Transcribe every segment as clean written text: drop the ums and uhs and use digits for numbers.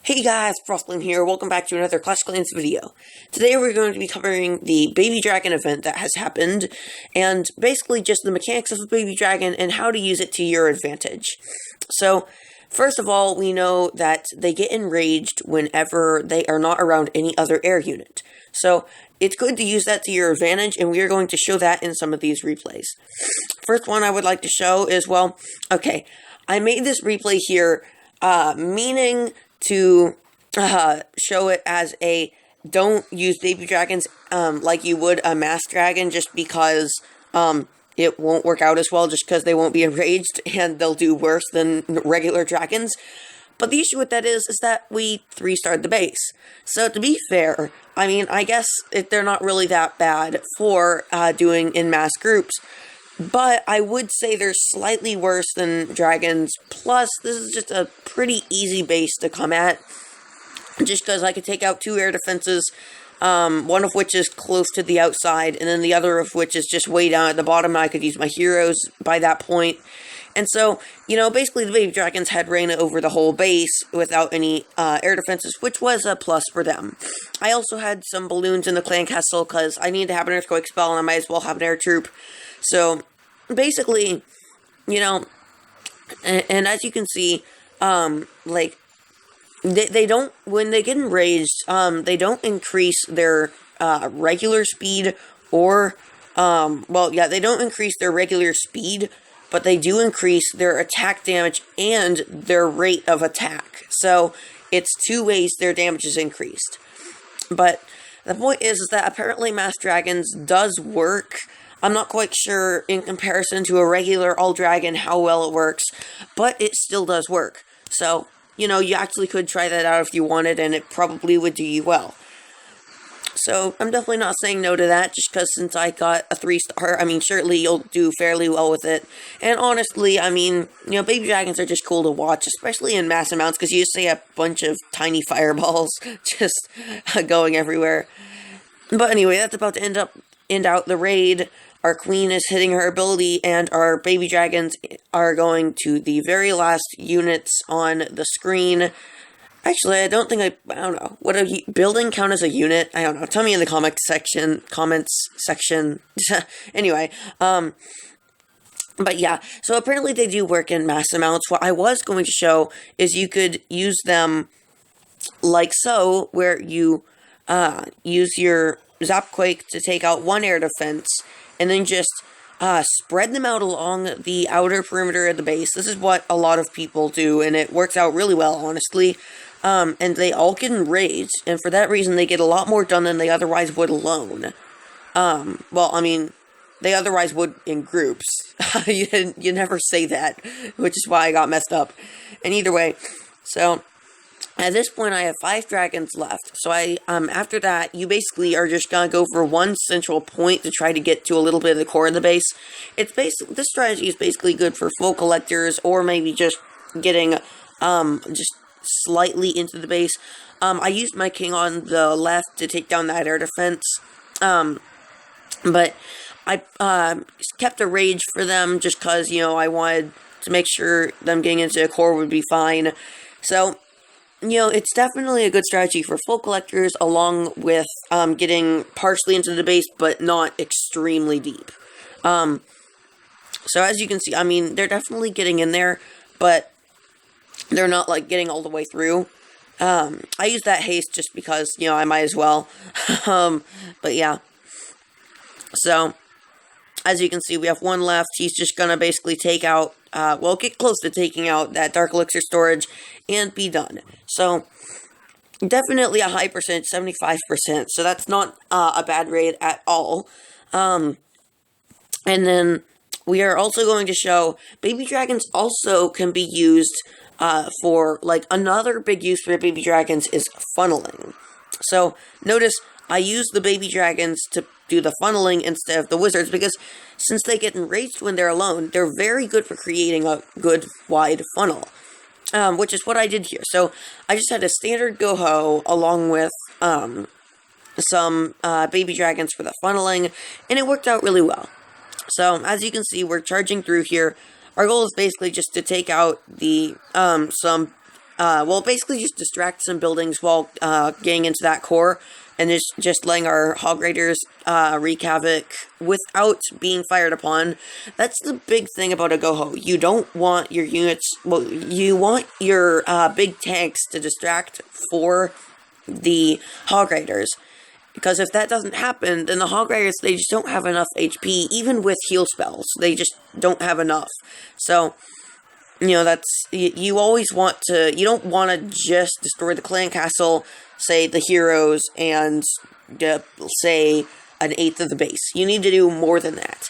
Hey guys, Frostling here. Welcome back to another Clash Clans video. Today we're going to be covering the Baby Dragon event that has happened, and basically just the mechanics of the Baby Dragon and how to use it to your advantage. So, first of all, we know that they get enraged whenever they are not around any other air unit. So, it's good to use that to your advantage, and we are going to show that in some of these replays. First one I would like to show is, I made this replay here, meaning to show it as a don't use baby dragons like you would a mass dragon, just because it won't work out as well, just because they won't be enraged and they'll do worse than regular dragons. But the issue with that is that we 3-starred the base. So to be fair, I mean, I guess they're not really that bad for doing in mass groups. But I would say they're slightly worse than dragons. Plus, this is just a pretty easy base to come at. Just because I could take out 2 air defenses, one of which is close to the outside, and then the other of which is just way down at the bottom. I could use my heroes by that point. And so, basically the baby dragons had reign over the whole base without any air defenses, which was a plus for them. I also had some balloons in the clan castle because I needed to have an earthquake spell, and I might as well have an air troop. So, basically, and as you can see, they don't, when they get enraged, they don't increase their, regular speed, or, they don't increase their regular speed, but they do increase their attack damage and their rate of attack. So, it's 2 ways their damage is increased. But the point is that apparently Mass Dragons does work. I'm not quite sure in comparison to a regular all-dragon how well it works, but it still does work. So, you actually could try that out if you wanted, and it probably would do you well. So, I'm definitely not saying no to that, just because since I got a 3-star, surely you'll do fairly well with it. And honestly, baby dragons are just cool to watch, especially in mass amounts, because you just see a bunch of tiny fireballs just going everywhere. But anyway, that's about to end out the raid. Our queen is hitting her ability, and our baby dragons are going to the very last units on the screen. Actually, I don't know. Would a building count as a unit? I don't know. Tell me in the comments section. Anyway, but yeah. So apparently they do work in mass amounts. What I was going to show is you could use them like so, where you use your Zapquake to take out 1 air defense, and then just spread them out along the outer perimeter of the base. This is what a lot of people do, and it works out really well, honestly. And they all get enraged, and for that reason, they get a lot more done than they otherwise would alone. They otherwise would in groups. You never say that, which is why I got messed up. And either way, so at this point, I have 5 dragons left. So after that, you basically are just gonna go for 1 central point to try to get to a little bit of the core of the base. This strategy is basically good for full collectors, or maybe just getting, just slightly into the base. I used my king on the left to take down that air defense. But I, kept a rage for them just cause, I wanted to make sure them getting into the core would be fine. So, it's definitely a good strategy for full collectors, along with, getting partially into the base, but not extremely deep. So as you can see, they're definitely getting in there, but they're not, getting all the way through. I use that haste just because, I might as well. But yeah. So, as you can see, we have 1 left. He's just gonna basically take out, get close to taking out that Dark Elixir storage and be done. So, definitely a high percent, 75%. So that's not a bad raid at all. And then we are also going to show baby dragons also can be used for, another big use for baby dragons is funneling. So, notice I use the baby dragons to do the funneling instead of the wizards, because since they get enraged when they're alone, they're very good for creating a good wide funnel, which is what I did here. So I just had a standard Go-Ho along with some baby dragons for the funneling, and it worked out really well. So as you can see, we're charging through here. Our goal is basically just to take out the some basically just distract some buildings while getting into that core, and just letting our Hog Raiders wreak havoc without being fired upon. That's the big thing about a Go-Ho. You don't want your units, you want your big tanks to distract for the Hog Raiders. Because if that doesn't happen, then the Hog Raiders, they just don't have enough HP, even with heal spells. They just don't have enough. So, you always want to, you don't want to just destroy the clan castle, say the heroes, and say an eighth of the base. You need to do more than that.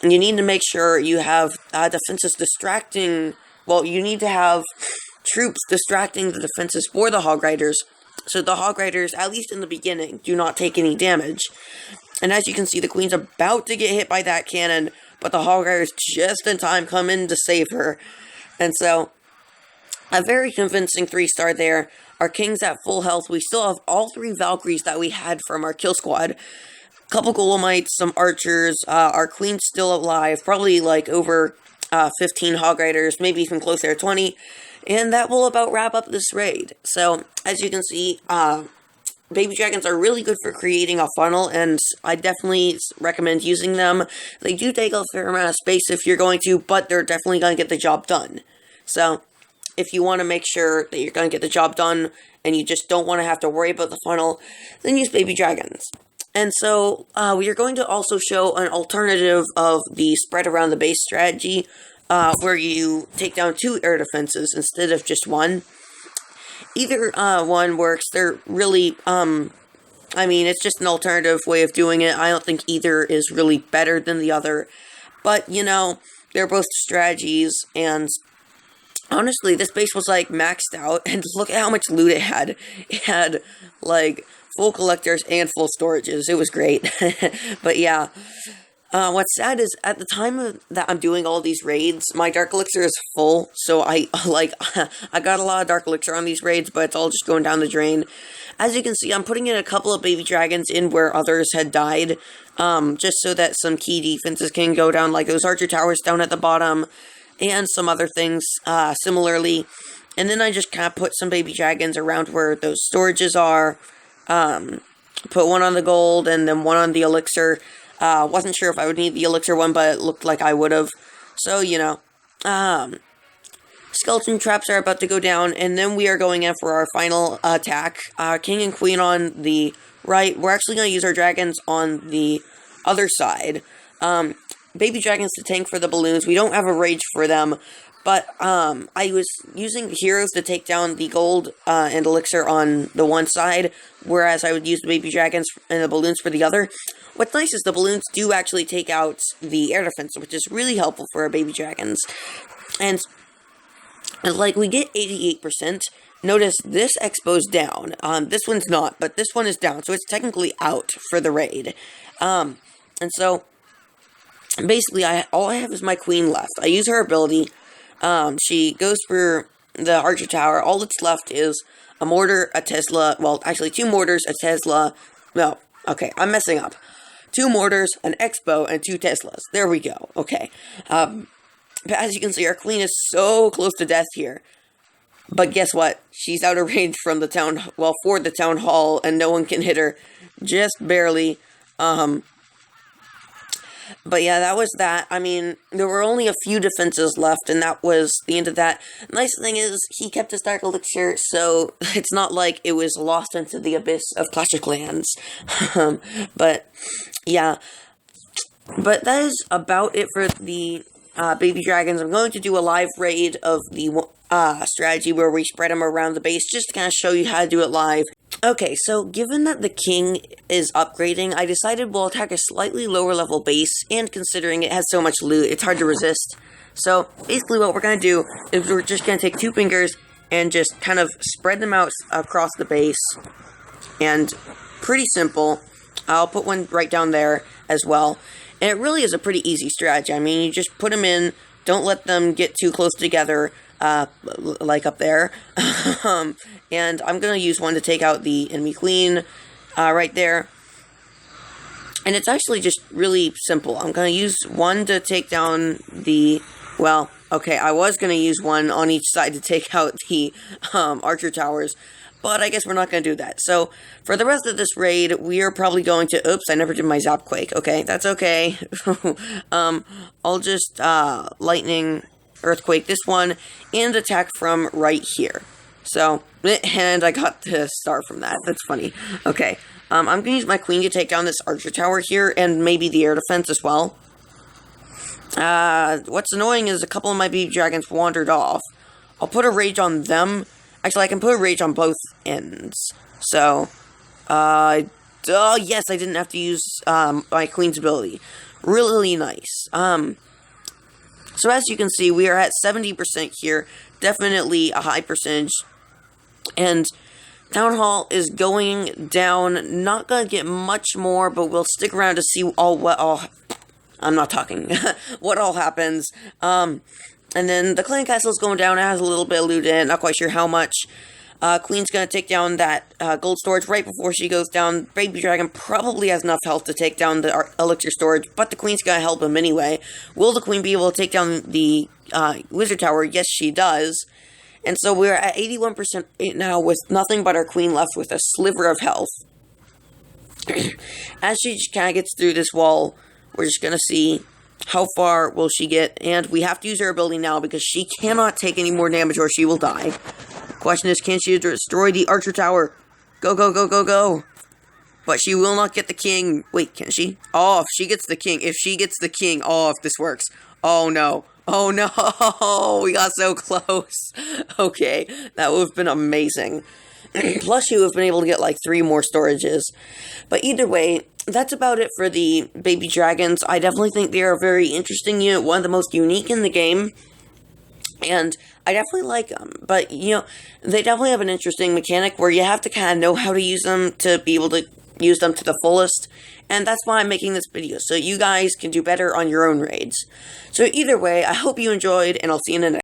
You need to make sure you have defenses distracting, you need to have troops distracting the defenses for the Hog Raiders, so the Hog Raiders, at least in the beginning, do not take any damage. And as you can see, the Queen's about to get hit by that cannon, but the Hog Raiders just in time come in to save her. And so, a very convincing 3-star there. Our King's at full health. We still have all 3 Valkyries that we had from our kill squad. A couple Golemites, some archers. Our Queen's still alive. Probably like over 15 Hog Raiders, maybe even closer to 20. And that will about wrap up this raid. So, as you can see, Baby Dragons are really good for creating a funnel, and I definitely recommend using them. They do take a fair amount of space if you're going to, but they're definitely going to get the job done. So, if you want to make sure that you're going to get the job done, and you just don't want to have to worry about the funnel, then use Baby Dragons. And so, we are going to also show an alternative of the spread around the base strategy, where you take down 2 air defenses instead of just 1. Either one works. They're really, it's just an alternative way of doing it. I don't think either is really better than the other. But, they're both strategies, and honestly, this base was, maxed out, and look at how much loot it had. It had, full collectors and full storages. It was great. But, yeah. What's sad is, at the time that I'm doing all these raids, my Dark Elixir is full, so I got a lot of Dark Elixir on these raids, but it's all just going down the drain. As you can see, I'm putting in a couple of Baby Dragons in where others had died, just so that some key defenses can go down, like those Archer Towers down at the bottom, and some other things, similarly. And then I just kind of put some Baby Dragons around where those storages are, put one on the gold, and then one on the Elixir. Wasn't sure if I would need the Elixir one, but it looked like I would have. So, skeleton traps are about to go down, and then we are going in for our final attack. King and Queen on the right. We're actually going to use our dragons on the other side. Baby Dragons to tank for the balloons. We don't have a rage for them, but I was using the heroes to take down the gold and elixir on the one side, whereas I would use the Baby Dragons and the balloons for the other. What's nice is the balloons do actually take out the air defense, which is really helpful for our Baby Dragons. And we get 88%. Notice this expo's down. This one's not, but this one is down, so it's technically out for the raid. And so, basically, all I have is my Queen left. I use her ability. She goes for the Archer Tower. All that's left is a mortar, a Tesla. Well, actually, 2 mortars, a Tesla. No, okay, I'm messing up. 2 mortars, an Expo, and 2 Teslas. There we go. Okay. But as you can see, our Queen is so close to death here. But guess what? She's out of range from the town, for the town hall, and no one can hit her. Just barely. But yeah, that was that. I mean, there were only a few defenses left, and that was the end of that. Nice thing is, he kept his Dark Elixir, so it's not like it was lost into the abyss of Clash of Clans. But, yeah. But that is about it for the Baby Dragons. I'm going to do a live raid of the strategy where we spread them around the base, just to kind of show you how to do it live. Okay, so given that the king is upgrading, I decided we'll attack a slightly lower level base, and considering it has so much loot, it's hard to resist. So, basically what we're going to do is we're just going to take 2 fingers and just kind of spread them out across the base. And pretty simple. I'll put one right down there as well. And it really is a pretty easy strategy. I mean, you just put them in, don't let them get too close together, like up there. And I'm going to use one to take out the enemy queen, right there. And it's actually just really simple. I'm going to use one to take down the, Okay, I was going to use one on each side to take out the archer towers, but I guess we're not going to do that. So, for the rest of this raid, we are probably going to... Oops, I never did my Zapquake. Okay, that's okay. I'll just lightning, earthquake this one, and attack from right here. So, and I got the star from that. That's funny. Okay, I'm going to use my queen to take down this archer tower here, and maybe the air defense as well. What's annoying is a couple of my baby dragons wandered off. I'll put a rage on them. Actually, I can put a rage on both ends. So, yes, I didn't have to use, my queen's ability. Really nice. So as you can see, we are at 70% here. Definitely a high percentage. And Town Hall is going down. Not gonna get much more, but we'll stick around to see I'm not talking. What all happens. And then the clan castle is going down. It has a little bit of loot in it. Not quite sure how much. Queen's going to take down that gold storage right before she goes down. Baby Dragon probably has enough health to take down the elixir storage, but the Queen's going to help him anyway. Will the Queen be able to take down the wizard tower? Yes, she does. And so we're at 81% now with nothing but our Queen left with a sliver of health. As she kind of gets through this wall, we're just going to see how far will she get. And we have to use her ability now because she cannot take any more damage or she will die. Question is, can she destroy the archer tower? Go, go, go, go, go. But she will not get the king. Wait, can she? Oh, if she gets the king. If she gets the king. Oh, if this works. Oh, no. Oh, no. We got so close. Okay, that would have been amazing. Plus, she would have been able to get, like, 3 more storages. But either way, that's about it for the baby dragons. I definitely think they are a very interesting unit. One of the most unique in the game. And I definitely like them, but, you know, they definitely have an interesting mechanic where you have to kind of know how to use them to be able to use them to the fullest, and that's why I'm making this video, so you guys can do better on your own raids. So either way, I hope you enjoyed, and I'll see you in the next